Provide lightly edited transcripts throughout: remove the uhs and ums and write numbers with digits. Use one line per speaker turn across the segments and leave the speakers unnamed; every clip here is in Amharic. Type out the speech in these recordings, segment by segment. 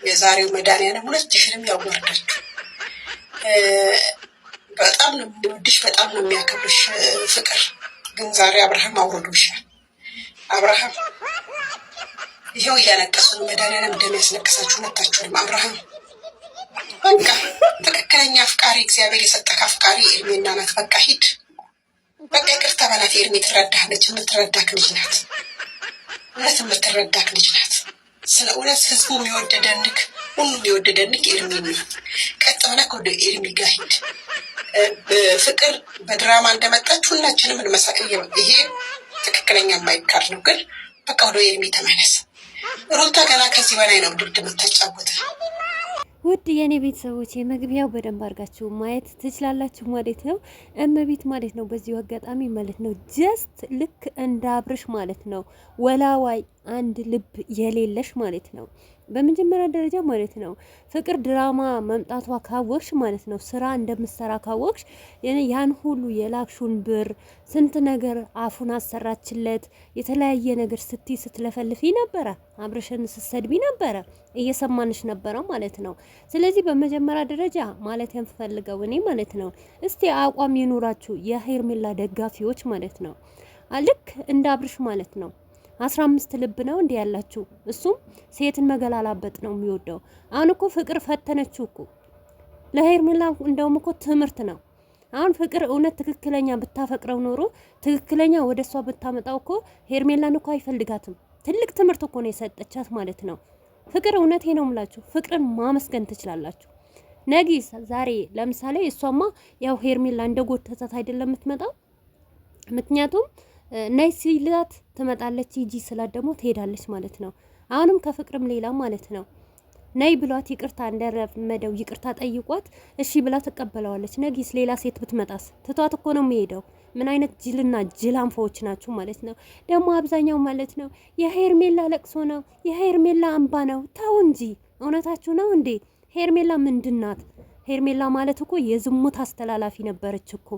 የዛሬው መድኃኒዓለም ሁለትሽንም ያዋርዳችሁ። በጣም ነው የሚወድሽ፣ በጣም ነው የሚያከብርሽ ፍቅር። ግን ዛሬ አብርሃም አውርዶሻል። አብርሃም ይሄው እያለቀሱ ነው። መድኃኒዓለም እንደሚያስለቅሳችሁ ሁለታችሁንም። አብርሃም በቃ ትክክለኛ አፍቃሪ፣ እግዚአብሔር የሰጠህ አፍቃሪ ኤርሜና ናት። በቃ ሂድ፣ በቃ ይቅርታ በላት። ኤርሜ ትረዳለች፣ የምትረዳክ ልጅ ናት። እውነት የምትረዳክ ልጅ ናት። ስለ እውነት ህዝቡ የሚወደደንክ፣ ሁሉም የሚወደደንክ ኤርሜ ነው። ቀጥ ብለህ ወደ ኤርሜ ጋር ሂድ። ፍቅር በድራማ እንደመጣች ሁላችንም እንመሳቅ። ይሄ ትክክለኛ የማይካድ ነው። ግን በቃ ወደ ኤርሜ ተመለስ። ሩታ ገና ከዚህ በላይ ነው ድብድ የምታጫወተ።
ውድ የኔ ቤተሰቦች የመግቢያው በደንብ አድርጋችሁ ማየት ትችላላችሁ ማለት ነው። እመቤት ማለት ነው። በዚሁ አጋጣሚ ማለት ነው ጀስት ልክ እንደ አብርሽ ማለት ነው ወላዋይ አንድ ልብ የሌለሽ ማለት ነው። በመጀመሪያ ደረጃ ማለት ነው ፍቅር ድራማ መምጣቷ ካወቅሽ ማለት ነው ስራ እንደምትሰራ ካወቅሽ ያን ሁሉ የላክሹን ብር ስንት ነገር አፉን አሰራችለት። የተለያየ ነገር ስትይ ስትለፈልፊ ነበረ፣ አብርሽን ስትሰድቢ ነበረ፣ እየሰማንሽ ነበረ ማለት ነው። ስለዚህ በመጀመሪያ ደረጃ ማለት የምፈልገው እኔ ማለት ነው እስቲ አቋም ይኑራችሁ የሄርሜላ ደጋፊዎች ማለት ነው። ልክ እንደ አብርሽ ማለት ነው 15 ልብ ነው እንዴ ያላችሁ? እሱም ሴትን መገላላበጥ ነው የሚወደው። አሁን እኮ ፍቅር ፈተነችው እኮ ለሄርሜላ። እንደውም እኮ ትምህርት ነው። አሁን ፍቅር እውነት ትክክለኛ ብታፈቅረው ኖሮ ትክክለኛ ወደሷ ብታመጣው እኮ ሄርሜላን እኮ አይፈልጋትም። ትልቅ ትምህርት እኮ ነው የሰጠቻት ማለት ነው። ፍቅር እውነቴ ነው የምላችሁ፣ ፍቅርን ማመስገን ትችላላችሁ። ነጊስ ዛሬ ለምሳሌ እሷማ ያው ሄርሜላ እንደጎተታት አይደለም የምትመጣው። ምክንያቱም ነይ ሲላት ትመጣለች፣ ሂጂ ስላት ደግሞ ትሄዳለች ማለት ነው። አሁንም ከፍቅርም ሌላ ማለት ነው ነይ ብሏት ይቅርታ እንደረመደው ይቅርታ ጠይቋት እሺ ብላ ትቀበለዋለች። ነጊስ ሌላ ሴት ብትመጣስ ትቷት እኮ ነው የሚሄደው። ምን አይነት ጅልና ጅላንፎች ናችሁ ማለት ነው። ደግሞ አብዛኛው ማለት ነው የሄርሜላ ለቅሶ ነው፣ የሄርሜላ እንባ ነው። ተው እንጂ እውነታችሁ ነው እንዴ? ሄርሜላ ምንድናት? ሄርሜላ ማለት እኮ የዝሙት አስተላላፊ ነበረች እኮ።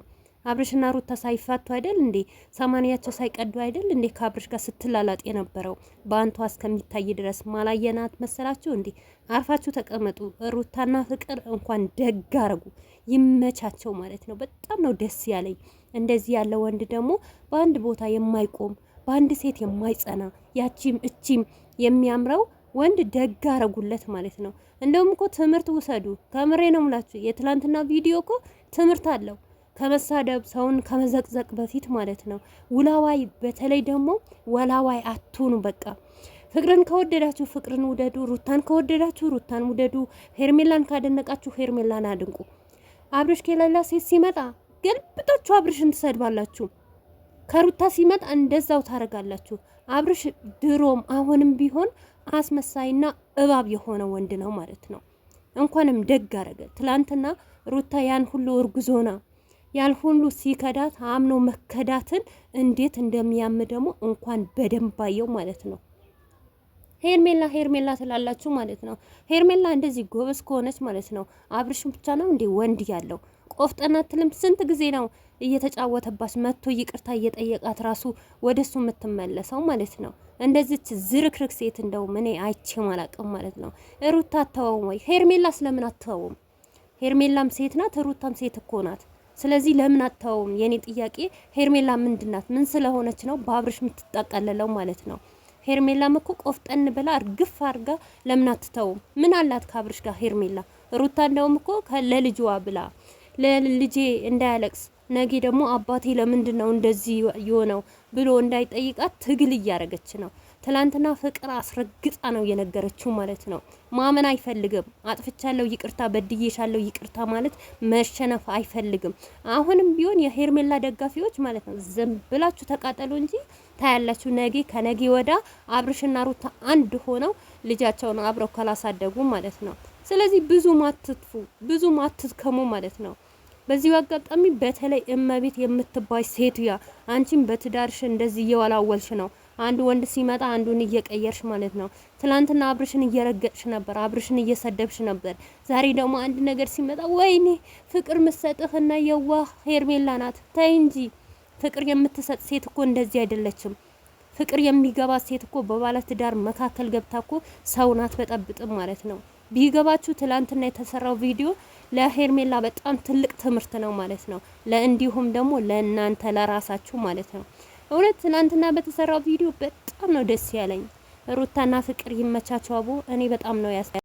አብርሽና ሩታ ሳይፋቱ አይደል እንዴ? ሰማንያቸው ሳይቀዱ አይደል እንዴ ከአብርሽ ጋር ስትላላጥ የነበረው በአንቷ እስከሚታይ ድረስ። ማላየናት መሰላችሁ እንዴ? አርፋችሁ ተቀመጡ። ሩታና ፍቅር እንኳን ደግ አረጉ፣ ይመቻቸው ማለት ነው። በጣም ነው ደስ ያለኝ። እንደዚህ ያለ ወንድ ደግሞ በአንድ ቦታ የማይቆም በአንድ ሴት የማይጸና ያቺም እቺም የሚያምረው ወንድ ደግ አረጉለት ማለት ነው። እንደውም እኮ ትምህርት ውሰዱ። ከምሬ ነው ምላችሁ። የትላንትና ቪዲዮ እኮ ትምህርት አለው። ከመሳደብ ሰውን ከመዘቅዘቅ በፊት ማለት ነው። ውላዋይ በተለይ ደግሞ ወላዋይ አትሁኑ። በቃ ፍቅርን ከወደዳችሁ ፍቅርን ውደዱ፣ ሩታን ከወደዳችሁ ሩታን ውደዱ፣ ሄርሜላን ካደነቃችሁ ሄርሜላን አድንቁ። አብርሽ ከሌላ ሴት ሲመጣ ገልብጣችሁ አብርሽን ትሰድባላችሁ፣ ከሩታ ሲመጣ እንደዛው ታረጋላችሁ። አብርሽ ድሮም አሁንም ቢሆን አስመሳይና እባብ የሆነ ወንድ ነው ማለት ነው። እንኳንም ደግ አረገ። ትላንትና ሩታ ያን ሁሉ እርጉዞና ያልሁሉ ሲከዳት አምኖ መከዳትን እንዴት እንደሚያም ደግሞ እንኳን በደንብ አየው ማለት ነው። ሄርሜላ ትላላችሁ ማለት ነው። ሄርሜላ እንደዚህ ጎበዝ ከሆነች ማለት ነው አብርሽን ብቻ ነው እንዴ ወንድ ያለው? ቆፍጠና ትልም ስንት ጊዜ ነው እየተጫወተባች መጥቶ ይቅርታ እየጠየቃት ራሱ ወደሱ የምትመለሰው ማለት ነው። እንደዚች ዝርክርክ ሴት እንደው እኔ አይቼም አላቅም ማለት ነው። ሩታ አተወውም ወይ? ሄርሜላ ስለምን አተወውም? ሄርሜላም ሴት ናት፣ ሩታም ሴት እኮ ናት። ስለዚህ ለምን አታውም? የኔ ጥያቄ ሄርሜላ ምንድናት? ምን ስለሆነች ነው በአብርሽ የምትጠቀለለው ማለት ነው? ሄርሜላም እኮ ቆፍጠን ብላ እርግፍ አርጋ ለምን አትተውም? ምን አላት ከአብርሽ ጋር ሄርሜላ? ሩታ እንደውም እኮ ለልጅዋ ብላ ለልጄ እንዳያለቅስ ነገ ደግሞ አባቴ ለምንድን ነው እንደዚህ የሆነው ብሎ እንዳይጠይቃት ትግል እያረገች ነው። ትላንትና ፍቅር አስረግጣ ነው የነገረችው ማለት ነው። ማመን አይፈልግም። አጥፍቻለሁ ይቅርታ፣ በድዬሻለሁ ይቅርታ ማለት መሸነፍ አይፈልግም። አሁንም ቢሆን የሄርሜላ ደጋፊዎች ማለት ነው ዝም ብላችሁ ተቃጠሉ እንጂ ታያላችሁ። ነገ ከነገ ወዳ አብርሽና ሩታ አንድ ሆነው ልጃቸውን አብረው ካላሳደጉ ማለት ነው። ስለዚህ ብዙ ማትጥፉ ብዙ ማትከሙ ማለት ነው። በዚህ አጋጣሚ በተለይ እመቤት የምትባይ ሴትያ አንቺም በትዳርሽ እንደዚህ እየወላወልሽ ነው። አንድ ወንድ ሲመጣ አንዱን እየቀየርሽ ማለት ነው። ትላንትና አብርሽን እየረገጥሽ ነበር፣ አብርሽን እየሰደብሽ ነበር። ዛሬ ደግሞ አንድ ነገር ሲመጣ ወይኔ ፍቅር ምሰጥህና የዋህ ሄርሜላ ናት። ተይ እንጂ ፍቅር የምትሰጥ ሴት እኮ እንደዚህ አይደለችም። ፍቅር የሚገባ ሴት እኮ በባለ ትዳር መካከል ገብታ እኮ ሰው ናት በጠብጥም ማለት ነው። ቢገባችሁ ትላንትና የተሰራው ቪዲዮ ለሄርሜላ በጣም ትልቅ ትምህርት ነው ማለት ነው። ለእንዲሁም ደግሞ ለእናንተ ለራሳችሁ ማለት ነው። እውነት ትላንትና በተሰራው ቪዲዮ በጣም ነው ደስ ያለኝ። ሩታና ፍቅር ይመቻቸው አቦ። እኔ በጣም ነው